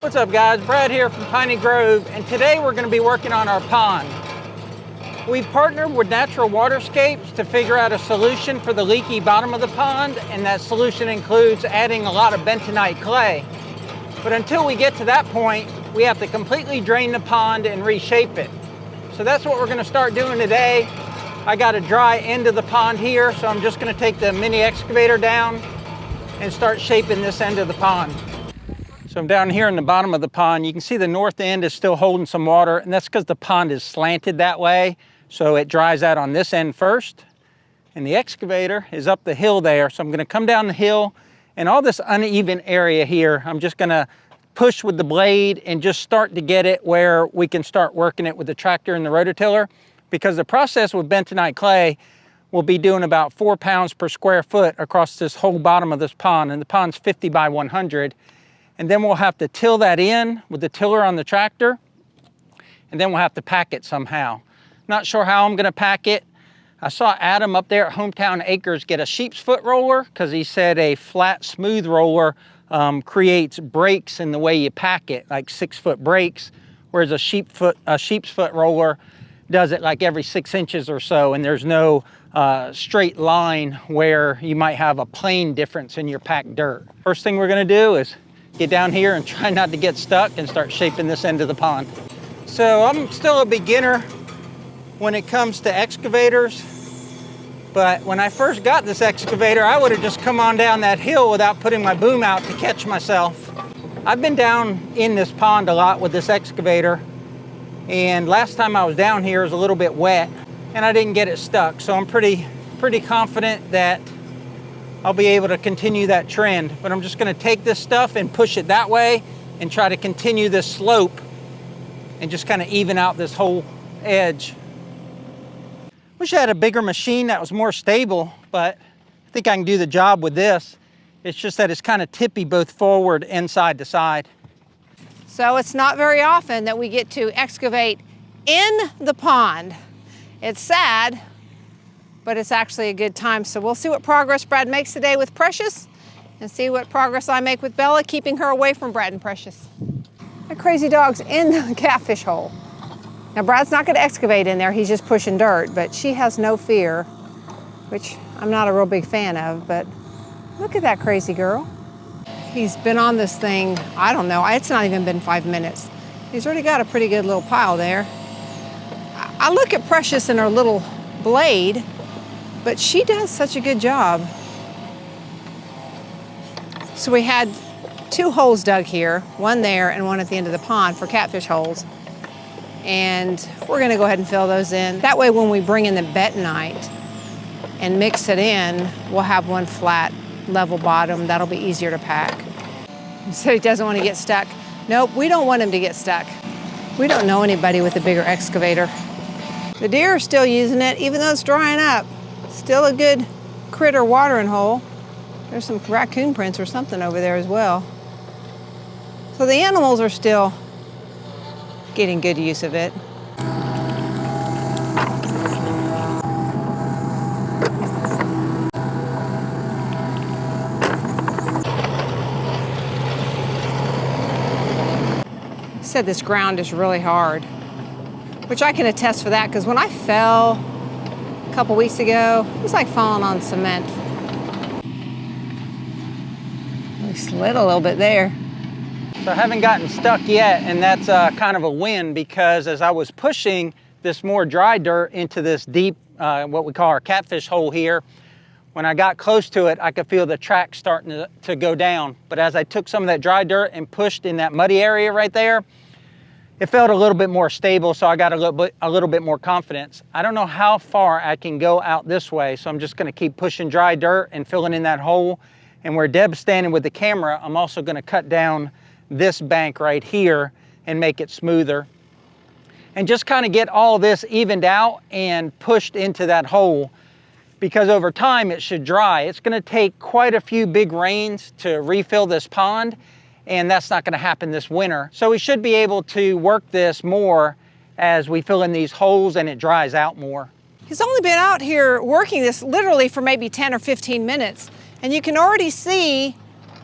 What's up guys, Brad here from Piney Grove, and today we're going to be working on our pond. We've partnered with Natural Waterscapes to figure out a solution for the leaky bottom of the pond, and that solution includes adding a lot of bentonite clay. But until we get to that point, we have to completely drain the pond and reshape it. So that's what we're going to start doing today. I got a dry end of the pond here, so I'm just going to take the mini excavator down and start shaping this end of the pond. So I'm down here in the bottom of the pond. You can see the north end is still holding some water, and that's because the pond is slanted that way. So it dries out on this end first. And the excavator is up the hill there. So I'm gonna come down the hill, and all this uneven area here, I'm just gonna push with the blade and just start to get it where we can start working it with the tractor and the rototiller. Because the process with bentonite clay will be doing about 4 pounds per square foot across this whole bottom of this pond. And the pond's 50 by 100. And then we'll have to till that in with the tiller on the tractor, and then we'll have to pack it somehow. Not sure how I'm gonna pack it. I saw Adam up there at Hometown Acres get a sheep's foot roller because he said a flat, smooth roller creates breaks in the way you pack it, like 6-foot breaks, whereas a sheep's foot roller does it like every 6 inches or so, and there's no straight line where you might have a plane difference in your packed dirt. First thing we're gonna do is get down here and try not to get stuck and start shaping this end of the pond. So I'm still a beginner when it comes to excavators, but when I first got this excavator, I would have just come on down that hill without putting my boom out to catch myself. I've been down in this pond a lot with this excavator, and last time I was down here it was a little bit wet and I didn't get it stuck. So I'm pretty confident that I'll be able to continue that trend, but I'm just gonna take this stuff and push it that way and try to continue this slope and just kind of even out this whole edge. Wish I had a bigger machine that was more stable, but I think I can do the job with this. It's just that it's kind of tippy both forward and side to side. So it's not very often that we get to excavate in the pond. It's sad, but it's actually a good time. So we'll see what progress Brad makes today with Precious and see what progress I make with Bella, keeping her away from Brad and Precious. That crazy dog's in the catfish hole. Now Brad's not gonna excavate in there, he's just pushing dirt, but she has no fear, which I'm not a real big fan of, but look at that crazy girl. He's been on this thing, I don't know, it's not even been 5 minutes. He's already got a pretty good little pile there. I look at Precious and her little blade, but she does such a good job. So we had 2 holes dug here, one there and one at the end of the pond for catfish holes. And we're gonna go ahead and fill those in. That way when we bring in the bentonite and mix it in, we'll have one flat, level bottom. That'll be easier to pack. He said he doesn't want to get stuck. Nope, we don't want him to get stuck. We don't know anybody with a bigger excavator. The deer are still using it, even though it's drying up. Still a good critter watering hole. There's some raccoon prints or something over there as well. So the animals are still getting good use of it. He said this ground is really hard, which I can attest for that, because when I fell a couple weeks ago, it was like falling on cement. We slid a little bit there. So I haven't gotten stuck yet, and that's kind of a win, because as I was pushing this more dry dirt into this deep, what we call our catfish hole here, when I got close to it, I could feel the track starting to go down. But as I took some of that dry dirt and pushed in that muddy area right there, it felt a little bit more stable, so I got a little bit more confidence. I don't know how far I can go out this way, so I'm just gonna keep pushing dry dirt and filling in that hole. And where Deb's standing with the camera, I'm also gonna cut down this bank right here and make it smoother. And just kind of get all this evened out and pushed into that hole, because over time it should dry. It's gonna take quite a few big rains to refill this pond, and that's not gonna happen this winter. So we should be able to work this more as we fill in these holes and it dries out more. He's only been out here working this literally for maybe 10 or 15 minutes, and you can already see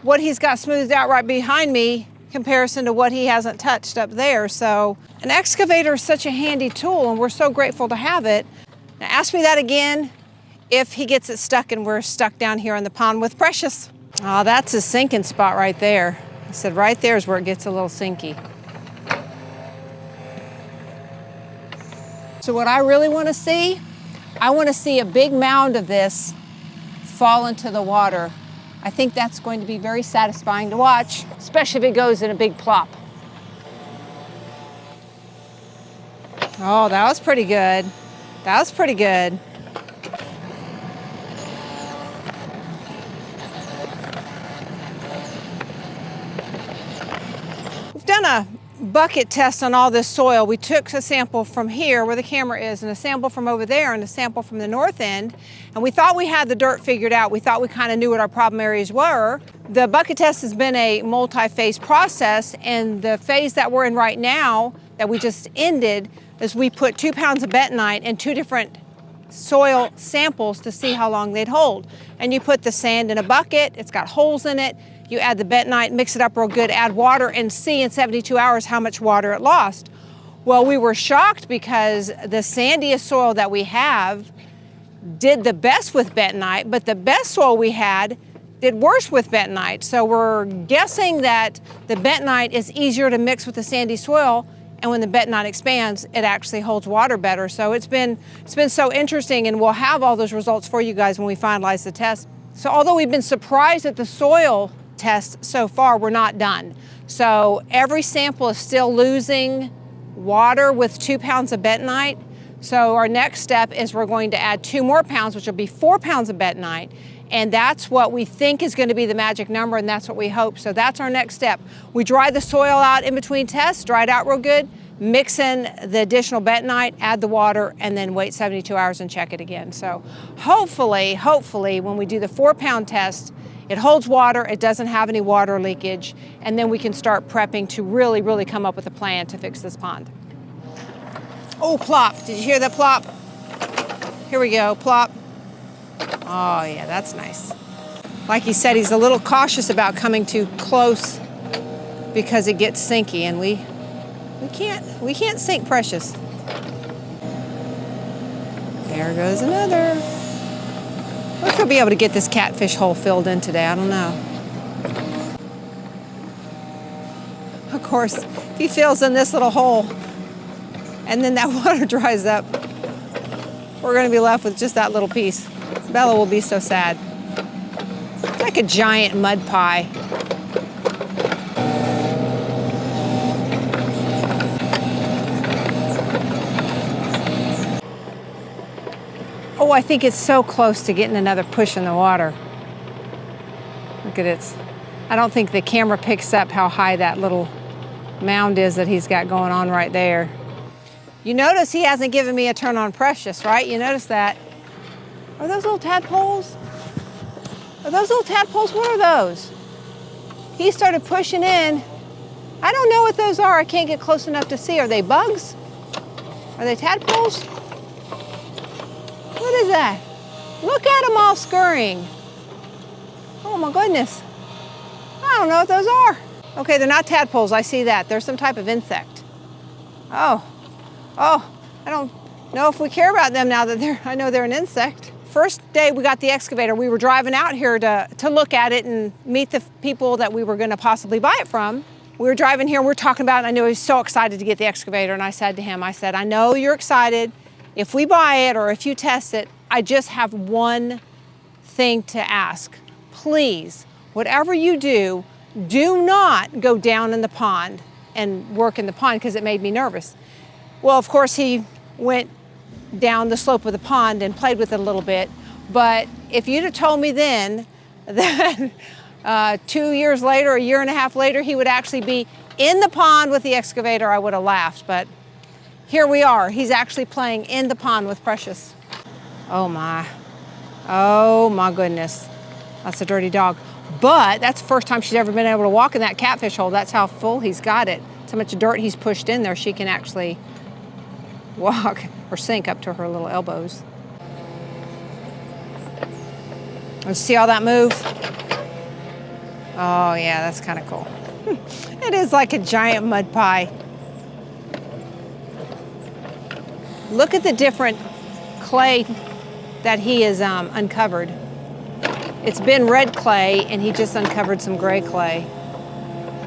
what he's got smoothed out right behind me comparison to what he hasn't touched up there. So an excavator is such a handy tool, and we're so grateful to have it. Now ask me that again if he gets it stuck and we're stuck down here in the pond with Precious. Oh, that's his sinking spot right there. I said right there is where it gets a little sinky. So what I really want to see, I want to see a big mound of this fall into the water. I think that's going to be very satisfying to watch, especially if it goes in a big plop. Oh, that was pretty good. That was pretty good. We've done a bucket test on all this soil. We took a sample from here where the camera is and a sample from over there and a sample from the north end, and we thought we had the dirt figured out. We thought we kind of knew what our problem areas were. The bucket test has been a multi-phase process, and the phase that we're in right now that we just ended is we put 2 pounds of bentonite in 2 different soil samples to see how long they'd hold. And you put the sand in a bucket, it's got holes in it, you add the bentonite, mix it up real good, add water, and see in 72 hours how much water it lost. Well, we were shocked because the sandiest soil that we have did the best with bentonite, but the best soil we had did worse with bentonite. So we're guessing that the bentonite is easier to mix with the sandy soil, and when the bentonite expands, it actually holds water better. So it's been so interesting, and we'll have all those results for you guys when we finalize the test. So although we've been surprised at the soil test so far, we're not done. So every sample is still losing water with 2 pounds of bentonite. So our next step is we're going to add 2 more pounds, which will be 4 pounds of bentonite. And that's what we think is going to be the magic number, and that's what we hope. So that's our next step. We dry the soil out in between tests, dry it out real good, mix in the additional bentonite, add the water, and then wait 72 hours and check it again. So hopefully, when we do the 4 pound test, it holds water, it doesn't have any water leakage, and then we can start prepping to really come up with a plan to fix this pond. Oh, plop. Did you hear that plop? Here we go, plop. Oh yeah, that's nice. Like he said, he's a little cautious about coming too close because it gets sinky, and we can't sink Precious. There goes another. I wonder if he'll be able to get this catfish hole filled in today. I don't know. Of course, if he fills in this little hole and then that water dries up, we're going to be left with just that little piece. Bella will be so sad. It's like a giant mud pie. Oh, I think it's so close to getting another push in the water. Look at it. I don't think the camera picks up how high that little mound is that he's got going on right there. You notice he hasn't given me a turn on Precious, right? You notice that? Are those little tadpoles? Are those little tadpoles? What are those? He started pushing in. I don't know what those are. I can't get close enough to see. Are they bugs? Are they tadpoles? What is that? Look at them all scurrying. Oh my goodness. I don't know what those are. Okay, they're not tadpoles. I see that. They're some type of insect. Oh, I don't know if we care about them now that I know they're an insect. First day we got the excavator, we were driving out here to look at it and meet the people that we were going to possibly buy it from. We were driving here, we were talking about it, and I knew he was so excited to get the excavator, and I said to him, I said, I know you're excited. If we buy it or if you test it, I just have one thing to ask. Please, whatever you do, do not go down in the pond and work in the pond, because it made me nervous. Well, of course, he went down the slope of the pond and played with it a little bit. But if you'd have told me then that 2 years later, a year and a half later, he would actually be in the pond with the excavator, I would have laughed. But here we are. He's actually playing in the pond with Precious. Oh my goodness. That's a dirty dog. But that's the first time she's ever been able to walk in that catfish hole. That's how full he's got it. So much dirt he's pushed in there, she can actually walk or sink up to her little elbows. Let's see all that move. Oh yeah, that's kind of cool. It is like a giant mud pie. Look at the different clay that he has uncovered. It's been red clay, and he just uncovered some gray clay.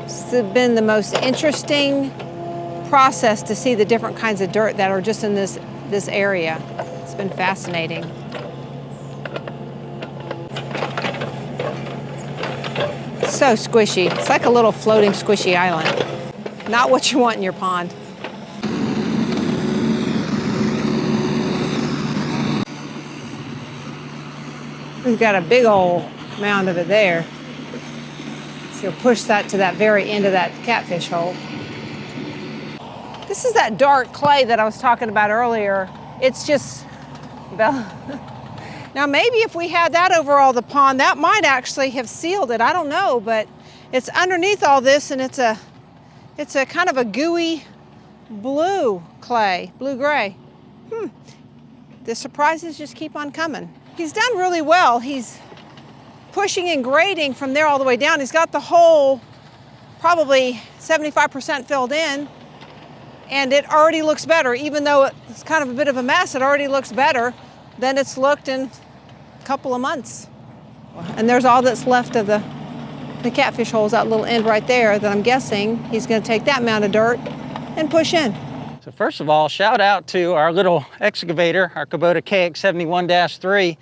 It's been the most interesting process to see the different kinds of dirt that are just in this area. It's been fascinating. So squishy. It's like a little floating squishy island. Not what you want in your pond. We've got a big old mound of it there. So you'll push that to that very end of that catfish hole. This is that dark clay that I was talking about earlier. It's just, now maybe if we had that over all the pond, that might actually have sealed it. I don't know, but it's underneath all this, and it's a kind of a gooey blue clay, blue-gray. The surprises just keep on coming. He's done really well. He's pushing and grading from there all the way down. He's got the hole probably 75% filled in, and it already looks better. Even though it's kind of a bit of a mess, it already looks better than it's looked in a couple of months. And there's all that's left of the catfish holes, that little end right there, that I'm guessing he's going to take that amount of dirt and push in. So first of all, shout out to our little excavator, our Kubota KX71-3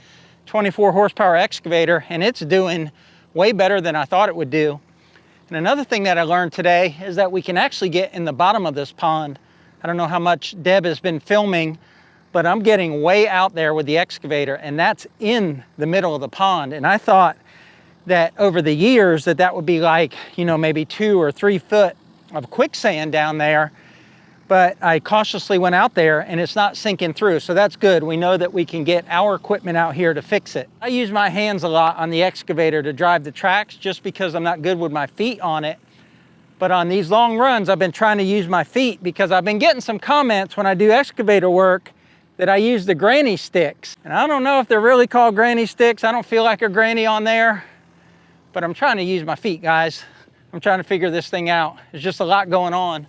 24 horsepower excavator, and it's doing way better than I thought it would do. And another thing that I learned today is that we can actually get in the bottom of this pond. I don't know how much Deb has been filming, but I'm getting way out there with the excavator, and that's in the middle of the pond. And I thought that over the years that would be like, you know, maybe 2 or 3 foot of quicksand down there. But I cautiously went out there, and it's not sinking through, so that's good. We know that we can get our equipment out here to fix it. I use my hands a lot on the excavator to drive the tracks just because I'm not good with my feet on it. But on these long runs, I've been trying to use my feet because I've been getting some comments when I do excavator work that I use the granny sticks. And I don't know if they're really called granny sticks. I don't feel like a granny on there, but I'm trying to use my feet, guys. I'm trying to figure this thing out. There's just a lot going on.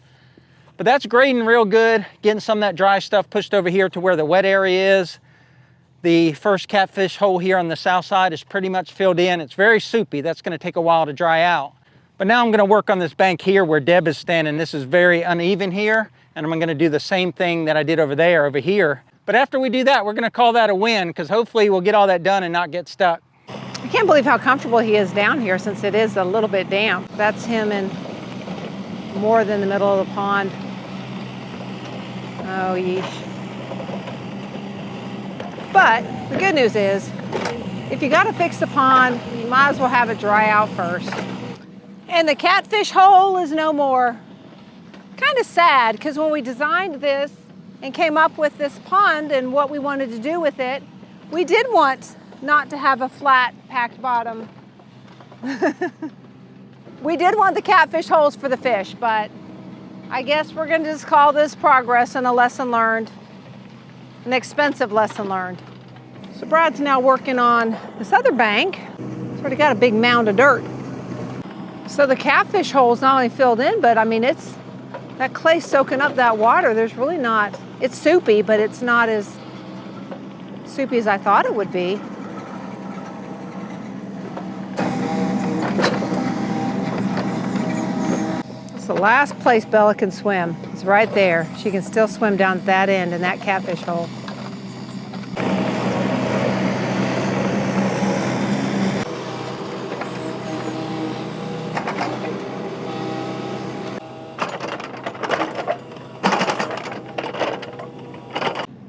But that's grading real good, getting some of that dry stuff pushed over here to where the wet area is. The first catfish hole here on the south side is pretty much filled in. It's very soupy. That's going to take a while to dry out. But now I'm going to work on this bank here where Deb is standing. This is very uneven here, and I'm going to do the same thing that I did over there, over here. But after we do that, we're going to call that a win, because hopefully we'll get all that done and not get stuck. I can't believe how comfortable he is down here since it is a little bit damp. That's him in more than the middle of the pond. Oh, yeesh. But the good news is, if you got to fix the pond, you might as well have it dry out first. And the catfish hole is no more. Kind of sad, because when we designed this and came up with this pond and what we wanted to do with it, we did want not to have a flat, packed bottom. We did want the catfish holes for the fish, but I guess we're going to just call this progress and a lesson learned, an expensive lesson learned. So Brad's now working on this other bank. It's already got a big mound of dirt. So the catfish hole's not only filled in, but I mean, it's that clay soaking up that water. There's really not, it's soupy, but it's not as soupy as I thought it would be. It's the last place Bella can swim. It's right there. She can still swim down at that end in that catfish hole.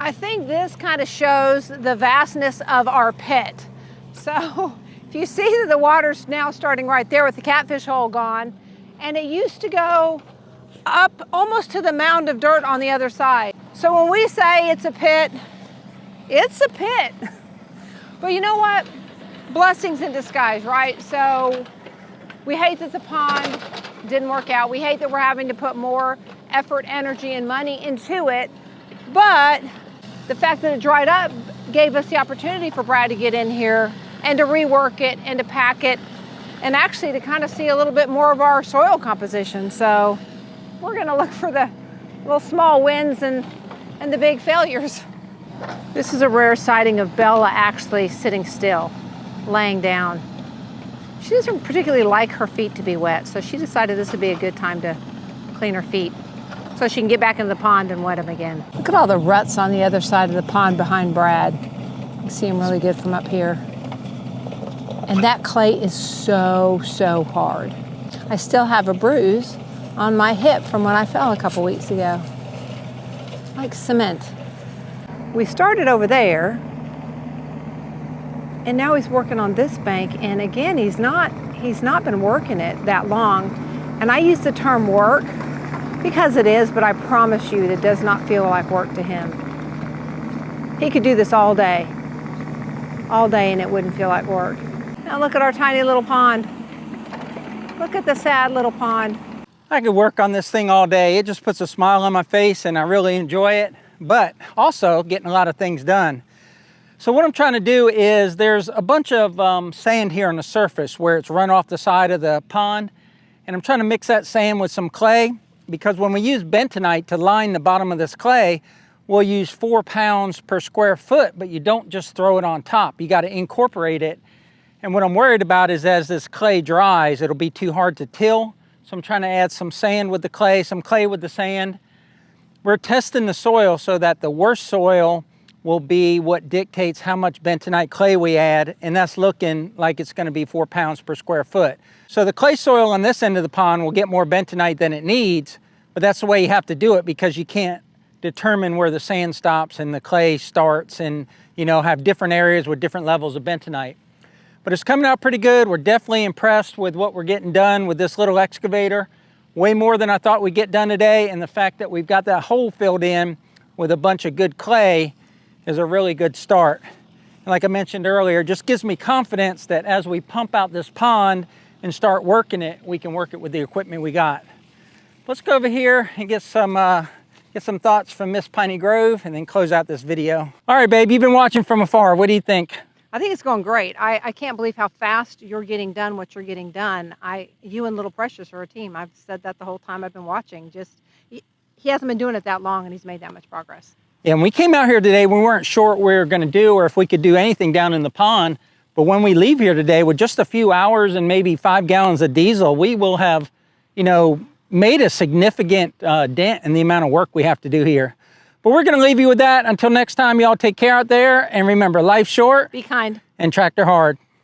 I think this kind of shows the vastness of our pit. So if you see that the water's now starting right there with the catfish hole gone, and it used to go up almost to the mound of dirt on the other side. So when we say it's a pit, it's a pit. But you know what? Blessings in disguise, right? So we hate that the pond didn't work out. We hate that we're having to put more effort, energy, and money into it. But the fact that it dried up gave us the opportunity for Brad to get in here and to rework it and to pack it and actually to kind of see a little bit more of our soil composition. So we're going to look for the little small wins and the big failures. This is a rare sighting of Bella actually sitting still, laying down. She doesn't particularly like her feet to be wet, so she decided this would be a good time to clean her feet so she can get back in the pond and wet them again. Look at all the ruts on the other side of the pond behind Brad. You can see them really good from up here. And that clay is so, so hard. I still have a bruise on my hip from when I fell a couple weeks ago. Like cement. We started over there, and now he's working on this bank, and again, he's not been working it that long. And I use the term work because it is, but I promise you it does not feel like work to him. He could do this all day, and it wouldn't feel like work. Now look at our tiny little pond. Look at the sad little pond. I could work on this thing all day. It just puts a smile on my face and I really enjoy it, but also getting a lot of things done. So what I'm trying to do is there's a bunch of sand here on the surface where it's run off the side of the pond, and I'm trying to mix that sand with some clay, because when we use bentonite to line the bottom of this clay, we'll use 4 pounds per square foot, but you don't just throw it on top. You got to incorporate it. And what I'm worried about is as this clay dries, it'll be too hard to till. So I'm trying to add some sand with the clay, some clay with the sand. We're testing the soil so that the worst soil will be what dictates how much bentonite clay we add, and that's looking like it's going to be 4 pounds per square foot. So the clay soil on this end of the pond will get more bentonite than it needs, but that's the way you have to do it because you can't determine where the sand stops and the clay starts, and have different areas with different levels of bentonite. But it's coming out pretty good. We're definitely impressed with what we're getting done with this little excavator. Way more than I thought we'd get done today, and the fact that we've got that hole filled in with a bunch of good clay is a really good start. And like I mentioned earlier, it just gives me confidence that as we pump out this pond and start working it, we can work it with the equipment we got. Let's go over here and get some thoughts from Miss Piney Grove and then close out this video. All right, babe, you've been watching from afar. What do you think? I think it's going great. I can't believe how fast you're getting done what you're getting done. You and Little Precious are a team. I've said that the whole time I've been watching. He hasn't been doing it that long and he's made that much progress. Yeah, and we came out here today, we weren't sure what we were going to do or if we could do anything down in the pond. But when we leave here today with just a few hours and maybe 5 gallons of diesel, we will have, made a significant dent in the amount of work we have to do here. But we're going to leave you with that. Until next time, y'all take care out there. And remember, life's short. Be kind. And tractor hard.